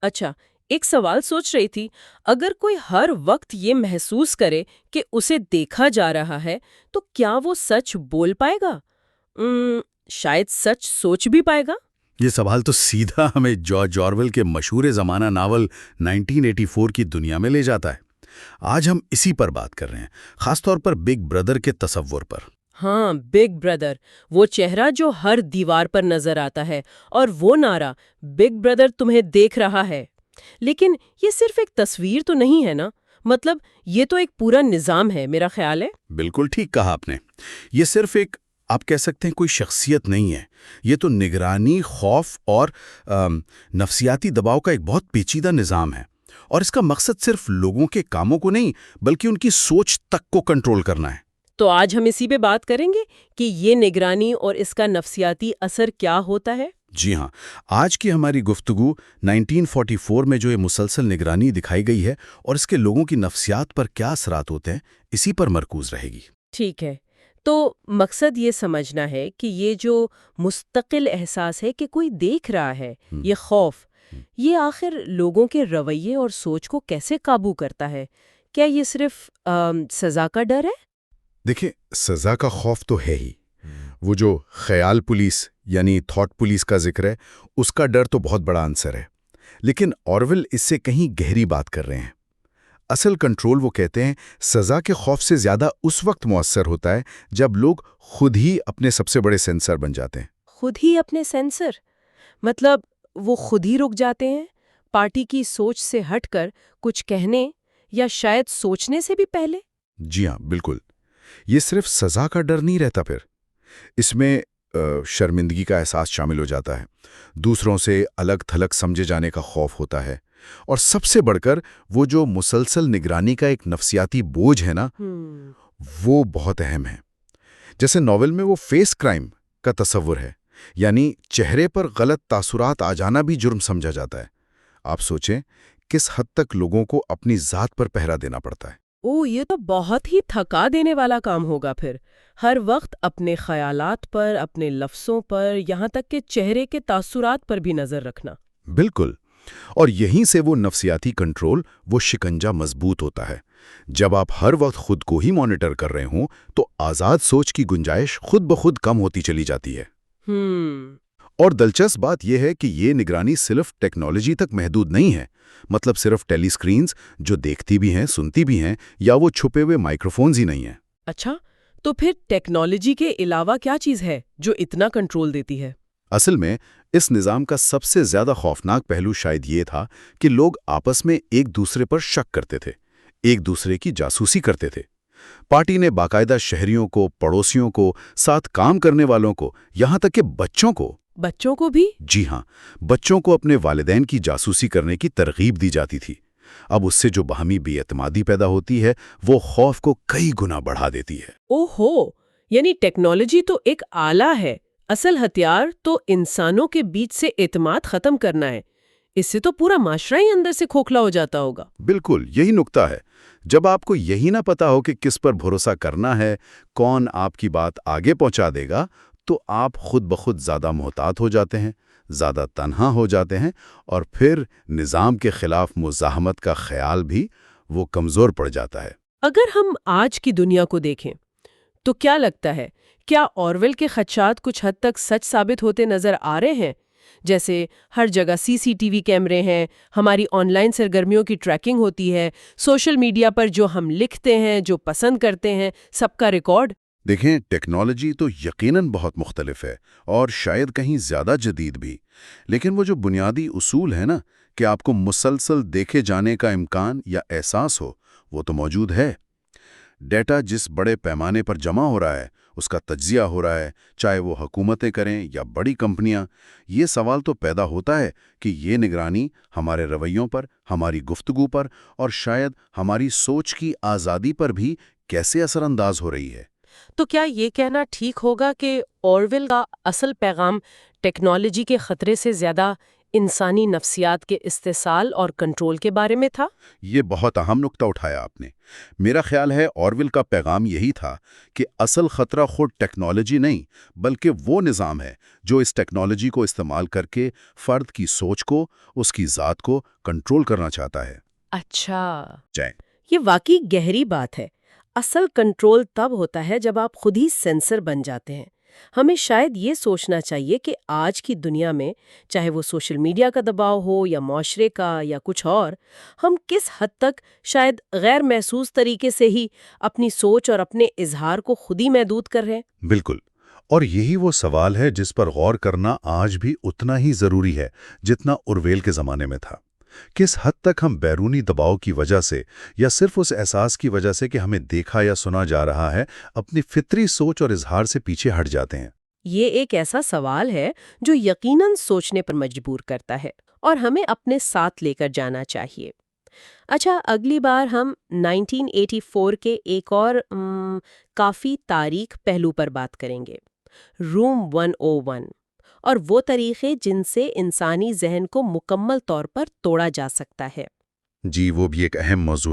اچھا، ایک سوال سوچ رہی تھی، اگر کوئی ہر وقت یہ محسوس کرے کہ اسے دیکھا جا رہا ہے تو کیا وہ سچ بول پائے گا؟ شاید سچ سوچ بھی پائے گا؟ یہ سوال تو سیدھا ہمیں جارج آرویل کے مشہور زمانہ ناول 1984 کی دنیا میں لے جاتا ہے۔ آج ہم اسی پر بات کر رہے ہیں، خاص طور پر بگ بردر کے تصور پر۔ ہاں، بگ بردر، وہ چہرہ جو ہر دیوار پر نظر آتا ہے، اور وہ نعرہ بگ بردر تمہیں دیکھ رہا ہے۔ لیکن یہ صرف ایک تصویر تو نہیں ہے نا، مطلب یہ تو ایک پورا نظام ہے، میرا خیال ہے۔ بالکل ٹھیک کہا آپ نے۔ یہ صرف ایک آپ کہہ سکتے ہیں کوئی شخصیت نہیں ہے، یہ تو نگرانی، خوف اور نفسیاتی دباؤ کا ایک بہت پیچیدہ نظام ہے، اور اس کا مقصد صرف لوگوں کے کاموں کو نہیں بلکہ ان کی سوچ تک کو کنٹرول کرنا ہے۔ تو آج ہم اسی پہ بات کریں گے کہ یہ نگرانی اور اس کا نفسیاتی اثر کیا ہوتا ہے۔ جی ہاں، آج کی ہماری گفتگو 1944 میں جو یہ مسلسل نگرانی دکھائی گئی ہے اور اس کے لوگوں کی نفسیات پر کیا اثرات ہوتے ہیں، اسی پر مرکوز رہے گی۔ ٹھیک ہے، تو مقصد یہ سمجھنا ہے کہ یہ جو مستقل احساس ہے کہ کوئی دیکھ رہا ہے، یہ خوف، یہ آخر لوگوں کے رویے اور سوچ کو کیسے قابو کرتا ہے؟ کیا یہ صرف سزا کا ڈر ہے؟ دیکھیں، سزا کا خوف تو ہے ہی۔ وہ جو خیال پولیس یعنی تھاٹ پولیس کا ذکر ہے، اس کا ڈر تو بہت بڑا عنصر ہے، لیکن آرویل اس سے کہیں گہری بات کر رہے ہیں۔ اصل کنٹرول، وہ کہتے ہیں، سزا کے خوف سے زیادہ اس وقت مؤثر ہوتا ہے جب لوگ خود ہی اپنے سب سے بڑے سینسر بن جاتے ہیں۔ خود ہی اپنے سینسر؟ مطلب وہ خود ہی رک جاتے ہیں، پارٹی کی سوچ سے ہٹ کر کچھ کہنے یا شاید سوچنے سے بھی پہلے؟ جی ہاں، بالکل۔ یہ صرف سزا کا ڈر نہیں رہتا، پھر اس میں شرمندگی کا احساس شامل ہو جاتا ہے، دوسروں سے الگ تھلگ سمجھے جانے کا خوف ہوتا ہے، اور سب سے بڑھ کر وہ جو مسلسل نگرانی کا ایک نفسیاتی بوجھ ہے نا، وہ بہت اہم ہے۔ جیسے ناول میں وہ فیس کرائم کا تصور ہے، یعنی چہرے پر غلط تاثرات آ جانا بھی جرم سمجھا جاتا ہے۔ آپ سوچیں کس حد تک لوگوں کو اپنی ذات پر پہرا دینا پڑتا ہے۔ یہ تو بہت ہی تھکا دینے والا کام ہوگا پھر، ہر وقت اپنے خیالات پر، اپنے لفظوں پر، یہاں تک کہ چہرے کے تاثرات پر بھی نظر رکھنا۔ بالکل، اور یہیں سے وہ نفسیاتی کنٹرول، وہ شکنجہ مضبوط ہوتا ہے۔ جب آپ ہر وقت خود کو ہی مانیٹر کر رہے ہوں تو آزاد سوچ کی گنجائش خود بخود کم ہوتی چلی جاتی ہے۔ اور دلچسپ بات یہ ہے کہ یہ نگرانی صرف ٹیکنالوجی تک محدود نہیں ہے، مطلب صرف ٹیلی سکرینز جو دیکھتی بھی ہیں، سنتی بھی ہیں، یا وہ چھپے ہوئے مائکروفونز ہی نہیں ہیں۔ اچھا، تو پھر ٹیکنالوجی کے علاوہ کیا چیز ہے جو اتنا کنٹرول دیتی ہے؟ اصل میں اس نظام کا سب سے زیادہ خوفناک پہلو شاید یہ تھا کہ لوگ آپس میں ایک دوسرے پر شک کرتے تھے، ایک دوسرے کی جاسوسی کرتے تھے۔ پارٹی نے باقاعدہ شہریوں کو، پڑوسیوں کو، ساتھ کام کرنے والوں کو، یہاں تک کہ بچوں کو بھی؟ جی ہاں، بچوں کو اپنے والدین کی جاسوسی کرنے کی ترغیب دی جاتی تھی۔ اب اس سے جو باہمی بے اعتمادی پیدا ہوتی ہے، وہ خوف کو کئی گنا بڑھا دیتی ہے۔ اوہو، یعنی ٹیکنالوجی تو ایک آلہ ہے، اصل ہتھیار تو انسانوں کے بیچ سے اعتماد ختم کرنا ہے۔ اس سے تو پورا معاشرہ ہی اندر سے کھوکھلا ہو جاتا ہوگا۔ بالکل، یہی نکتہ ہے۔ جب آپ کو یہی نہ پتا ہو کہ کس پر بھروسہ کرنا ہے، کون آپ کی بات آگے پہنچا دے گا، تو آپ خود بخود زیادہ محتاط ہو جاتے ہیں، زیادہ تنہا ہو جاتے ہیں، اور پھر نظام کے خلاف مزاحمت کا خیال بھی وہ کمزور پڑ جاتا ہے۔ اگر ہم آج کی دنیا کو دیکھیں تو کیا لگتا ہے، کیا آرویل کے خدشات کچھ حد تک سچ ثابت ہوتے نظر آ رہے ہیں؟ جیسے ہر جگہ CCTV کیمرے ہیں، ہماری آن لائن سرگرمیوں کی ٹریکنگ ہوتی ہے، سوشل میڈیا پر جو ہم لکھتے ہیں، جو پسند کرتے ہیں، سب کا ریکارڈ۔ دیکھیں، ٹیکنالوجی تو یقیناً بہت مختلف ہے اور شاید کہیں زیادہ جدید بھی، لیکن وہ جو بنیادی اصول ہے نا، کہ آپ کو مسلسل دیکھے جانے کا امکان یا احساس ہو، وہ تو موجود ہے۔ ڈیٹا جس بڑے پیمانے پر جمع ہو رہا ہے، اس کا تجزیہ ہو رہا ہے، چاہے وہ حکومتیں کریں یا بڑی کمپنیاں، یہ سوال تو پیدا ہوتا ہے کہ یہ نگرانی ہمارے رویوں پر، ہماری گفتگو پر، اور شاید ہماری سوچ کی آزادی پر بھی کیسے اثر انداز ہو رہی ہے۔ تو کیا یہ کہنا ٹھیک ہوگا کہ آرویل کا اصل پیغام ٹیکنالوجی کے خطرے سے زیادہ انسانی نفسیات کے استحصال اور کنٹرول کے بارے میں تھا؟ یہ بہت اہم نکتہ اٹھایا آپ نے۔ میرا خیال ہے آرویل کا پیغام یہی تھا کہ اصل خطرہ خود ٹیکنالوجی نہیں، بلکہ وہ نظام ہے جو اس ٹیکنالوجی کو استعمال کر کے فرد کی سوچ کو، اس کی ذات کو کنٹرول کرنا چاہتا ہے۔ اچھا، جائیں۔ یہ واقعی گہری بات ہے۔ اصل کنٹرول تب ہوتا ہے جب آپ خود ہی سینسر بن جاتے ہیں۔ ہمیں شاید یہ سوچنا چاہیے کہ آج کی دنیا میں، چاہے وہ سوشل میڈیا کا دباؤ ہو یا معاشرے کا یا کچھ اور، ہم کس حد تک شاید غیر محسوس طریقے سے ہی اپنی سوچ اور اپنے اظہار کو خود ہی محدود کر رہے ہیں۔ بالکل، اور یہی وہ سوال ہے جس پر غور کرنا آج بھی اتنا ہی ضروری ہے جتنا اورویل کے زمانے میں تھا۔ کس حد تک ہم بیرونی دباؤ کی وجہ سے یا صرف اس احساس کی وجہ سے کہ ہمیں دیکھا یا سنا جا رہا ہے، اپنی فطری سوچ اور اظہار سے پیچھے ہٹ جاتے ہیں۔ یہ ایک ایسا سوال ہے جو یقیناً سوچنے پر مجبور کرتا ہے اور ہمیں اپنے ساتھ لے کر جانا چاہیے۔ اچھا، اگلی بار ہم 1984 کے ایک اور کافی تاریخ پہلو پر بات کریں گے، روم 101، اور وہ طریقے جن سے انسانی ذہن کو مکمل طور پر توڑا جا سکتا ہے۔ جی، وہ بھی ایک اہم موضوع